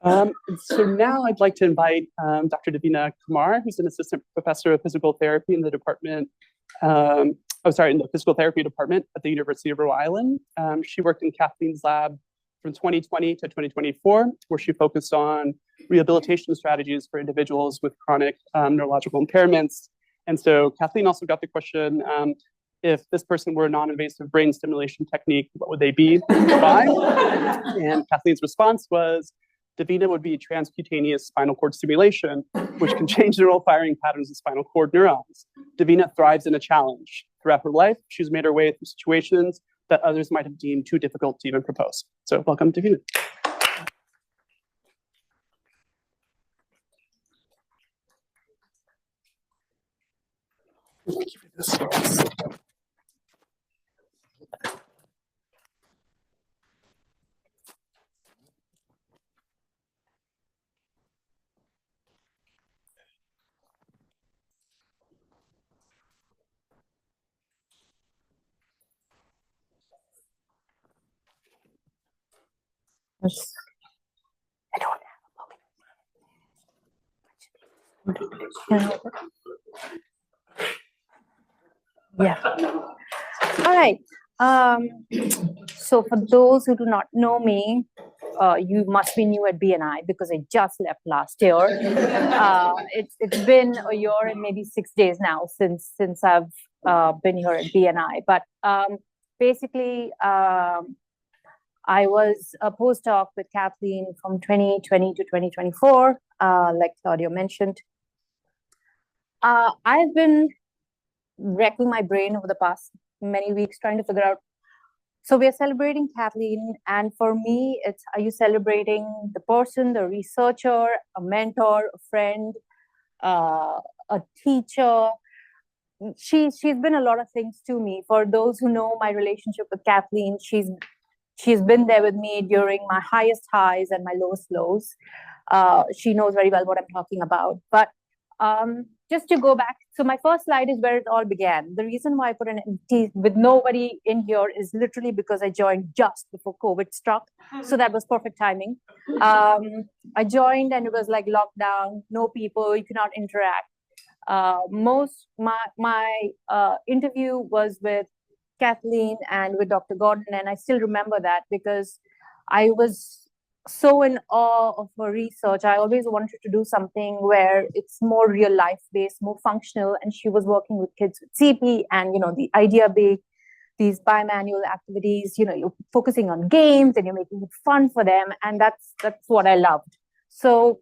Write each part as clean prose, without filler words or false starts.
So now I'd like to invite Dr. Devina Kumar, who's an assistant professor of physical therapy in the department, in the physical therapy department at the University of Rhode Island. She worked in Kathleen's lab from 2020 to 2024, where she focused on rehabilitation strategies for individuals with chronic neurological impairments. And so Kathleen also got the question, if this person were a non-invasive brain stimulation technique, what would they be? Why? And Kathleen's response was, Devina would be transcutaneous spinal cord stimulation, which can change the neural firing patterns of spinal cord neurons. Devina thrives in a challenge. Throughout her life, she's made her way through situations that others might have deemed too difficult to even propose. So welcome, Devina. Thank you for this. I don't have a Yeah. All right. So for those who do not know me, you must be new at BNI because I just left last year. It's been a year and maybe 6 days now since I've been here at BNI. But basically, I was a postdoc with Kathleen from 2020 to 2024, like Claudio mentioned. I've been wrecking my brain over the past many weeks trying to figure out. So we are celebrating Kathleen, and for me, are you celebrating the person, the researcher, a mentor, a friend, a teacher? She's been a lot of things to me. For those who know my relationship with Kathleen, she's been there with me during my highest highs and my lowest lows. She knows very well what I'm talking about. But just to go back, so my first slide is where it all began. The reason why I put an empty with nobody in here is literally because I joined just before COVID struck. So that was perfect timing. I joined and it was like lockdown, no people, you cannot interact. My interview was with Kathleen and with Dr. Gordon, and I still remember that because I was so in awe of her research. I always wanted to do something where it's more real life based, more functional, and she was working with kids with CP, and the idea being these bimanual activities, you're focusing on games and you're making it fun for them, and that's what I loved. So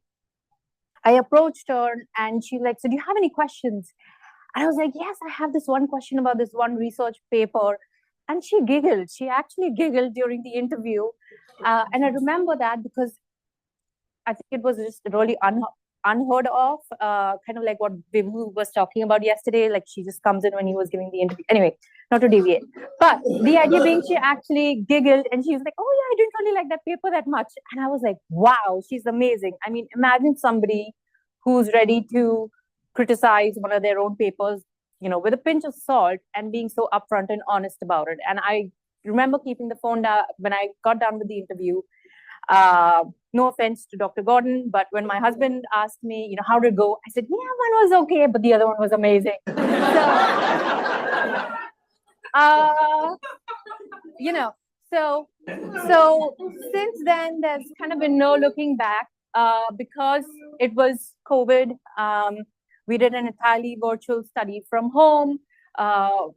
I approached her and she's like, so do you have any questions? And I was like, yes, I have this one question about this one research paper. And she giggled. She actually giggled during the interview. And I remember that because I think it was just really unheard of, kind of like what Vibhu was talking about yesterday. Like she just comes in when he was giving the interview. Anyway, not to deviate. But the idea being she actually giggled and she was like, oh yeah, I didn't really like that paper that much. And I was like, wow, she's amazing. I mean, imagine somebody who's ready to criticize one of their own papers, with a pinch of salt and being so upfront and honest about it. And I remember keeping the phone down when I got done with the interview. No offense to Dr. Gordon, but when my husband asked me, how did it go? I said, yeah, one was okay, but the other one was amazing. So since then, there's kind of been no looking back because it was COVID. We did an entirely virtual study from home. Our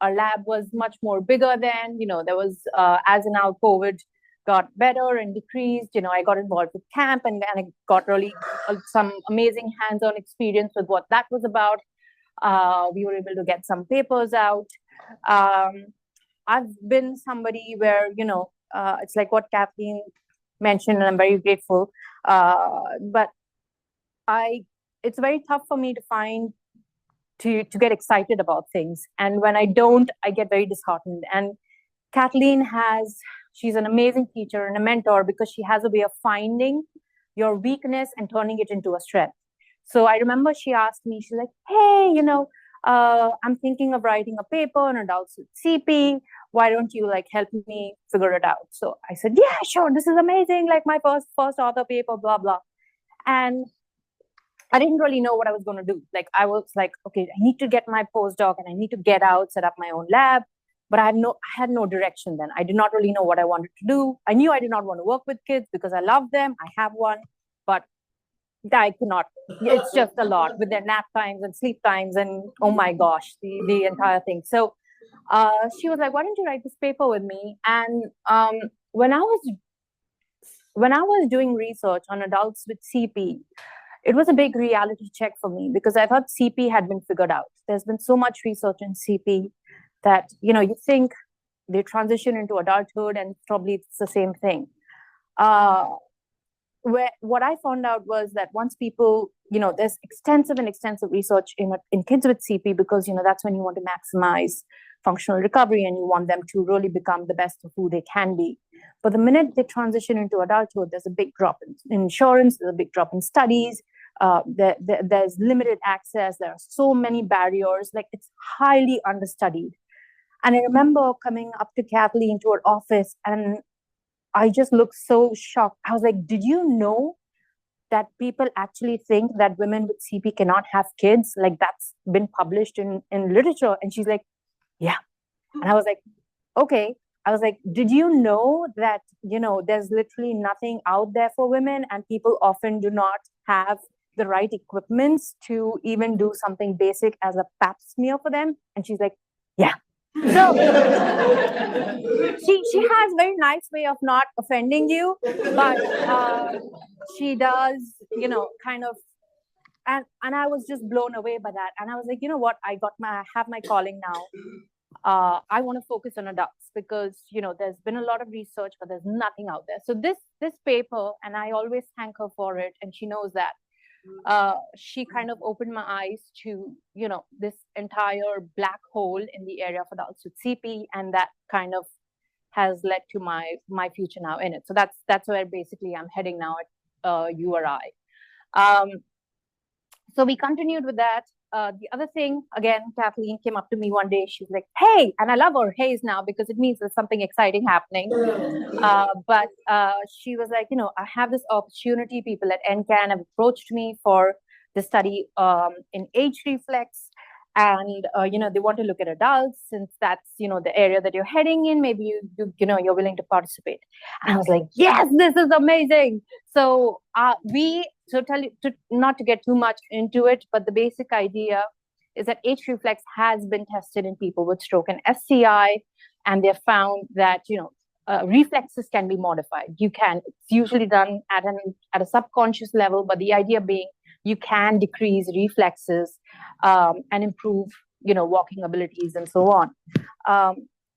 lab was much more bigger then. There was, as in now COVID got better and decreased. I got involved with camp and I got really some amazing hands-on experience with what that was about. We were able to get some papers out. I've been somebody where, it's like what Kathleen mentioned, and I'm very grateful. But it's very tough for me to get excited about things. And when I don't, I get very disheartened. And Kathleen she's an amazing teacher and a mentor because she has a way of finding your weakness and turning it into a strength. So I remember she asked me, she's like, hey, I'm thinking of writing a paper on adults with CP. Why don't you like help me figure it out? So I said, yeah, sure. This is amazing. Like my first author paper, blah, blah. And I didn't really know what I was going to do. Like I was like, okay, I need to get my postdoc and I need to get out, set up my own lab. But I had no direction then. I did not really know what I wanted to do. I knew I did not want to work with kids because I love them. I have one, but I cannot. It's just a lot with their nap times and sleep times and oh my gosh, the entire thing. So she was like, why don't you write this paper with me? And when I was doing research on adults with CP, it was a big reality check for me because I thought CP had been figured out. There's been so much research in CP that, you think they transition into adulthood and probably it's the same thing. What I found out was that once people, there's extensive research in kids with CP because, that's when you want to maximize functional recovery and you want them to really become the best of who they can be. But the minute they transition into adulthood, there's a big drop in insurance, there's a big drop in studies, there's limited access, there are so many barriers, like it's highly understudied. And I remember coming up to Kathleen to her office and I just looked so shocked. I was like, did you know that people actually think that women with CP cannot have kids? Like that's been published in literature. And she's like, yeah. And I was like, okay. I was like, did you know that, there's literally nothing out there for women and people often do not have the right equipments to even do something basic as a pap smear for them? And she's like, yeah. So she has a very nice way of not offending you, but she does, kind of, and I was just blown away by that. And I was like, you know what? I have my calling now. I want to focus on adults because, there's been a lot of research, but there's nothing out there. So this paper, and I always thank her for it, and she knows that. She kind of opened my eyes to, this entire black hole in the area of adults with CP, and that kind of has led to my future now in it. So that's where basically I'm heading now at URI. So we continued with that. The other thing, again, Kathleen came up to me one day. She was like, hey, and I love her Hayes now because it means there's something exciting happening. But she was like, I have this opportunity. People at NCAN have approached me for the study in age reflex. And, they want to look at adults since that's, the area that you're heading in. Maybe you're willing to participate. And I was like, yes, this is amazing. So not to get too much into it, but the basic idea is that age reflex has been tested in people with stroke and SCI, and they've found that, reflexes can be modified. It's usually done at a subconscious level, but the idea being you can decrease reflexes and improve, walking abilities and so on.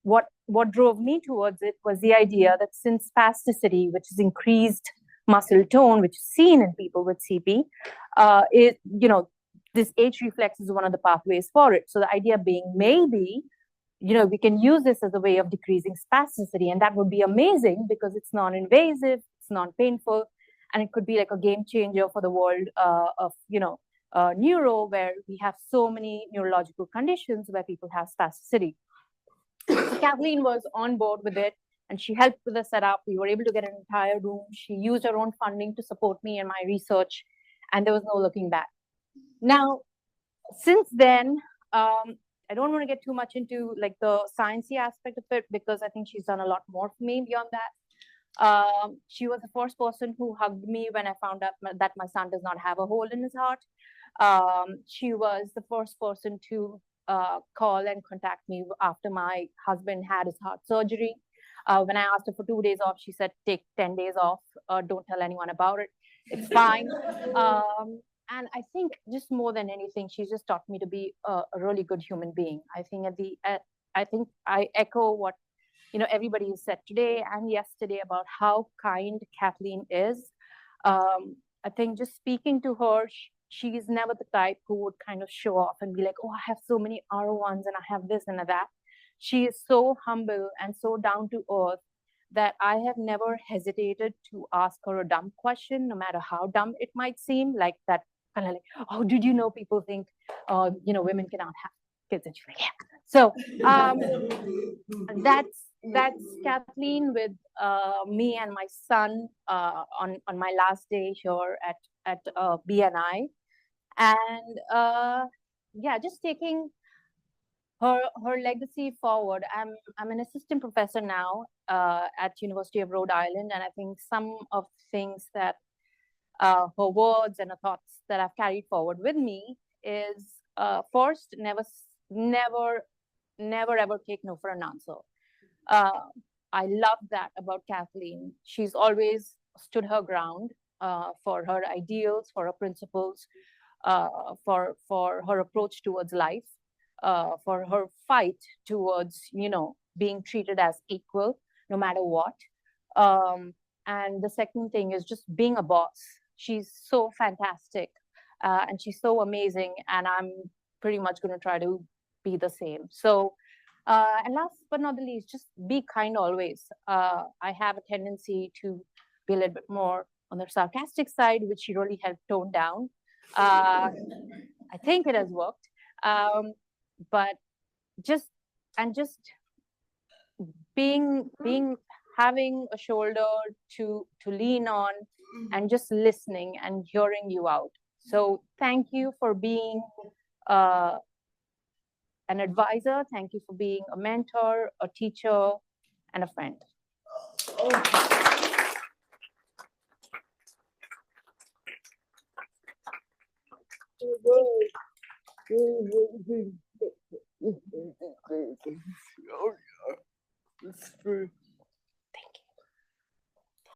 What drove me towards it was the idea that since spasticity, which is increased muscle tone, which is seen in people with CP, this age reflex is one of the pathways for it. So the idea being maybe, we can use this as a way of decreasing spasticity, and that would be amazing because it's non-invasive, it's non-painful, and it could be like a game changer for the world of, neuro, where we have so many neurological conditions where people have spasticity. So Kathleen was on board with it, and she helped with the setup. We were able to get an entire room. She used her own funding to support me in my research, and there was no looking back. Now, since then, I don't want to get too much into like the sciencey aspect of it because I think she's done a lot more for me beyond that. She was the first person who hugged me when I found out that my son does not have a hole in his heart. She was the first person to call and contact me after my husband had his heart surgery. When I asked her for 2 days off, she said, take 10 days off. Don't tell anyone about it. It's fine. And I think just more than anything, she's just taught me to be a really good human being. I think I think I echo what everybody has said today and yesterday about how kind Kathleen is. I think just speaking to her, she's never the type who would kind of show off and be like, oh, I have so many R1s and I have this and that. She is so humble and so down to earth that I have never hesitated to ask her a dumb question, no matter how dumb it might seem, like that kind of like, oh, did you know people think, women cannot have kids and children. Yeah. So that's Kathleen with me and my son on my last day here at BNI, and yeah, just taking her legacy forward. I'm an assistant professor now at University of Rhode Island, and I think some of things that her words and her thoughts that I've carried forward with me is first, never ever take no for an answer. I love that about Kathleen. She's always stood her ground for her ideals, for her principles, for her approach towards life, for her fight towards, being treated as equal, no matter what. And the second thing is just being a boss. She's so fantastic, and she's so amazing, and I'm pretty much going to try to be the same. So, and last but not the least, just be kind always. I have a tendency to be a little bit more on the sarcastic side, which she really helped tone down. I think it has worked, but just being having a shoulder to lean on, and just listening and hearing you out. So thank you for being an advisor. Thank you for being a mentor, a teacher, and a friend. It's true.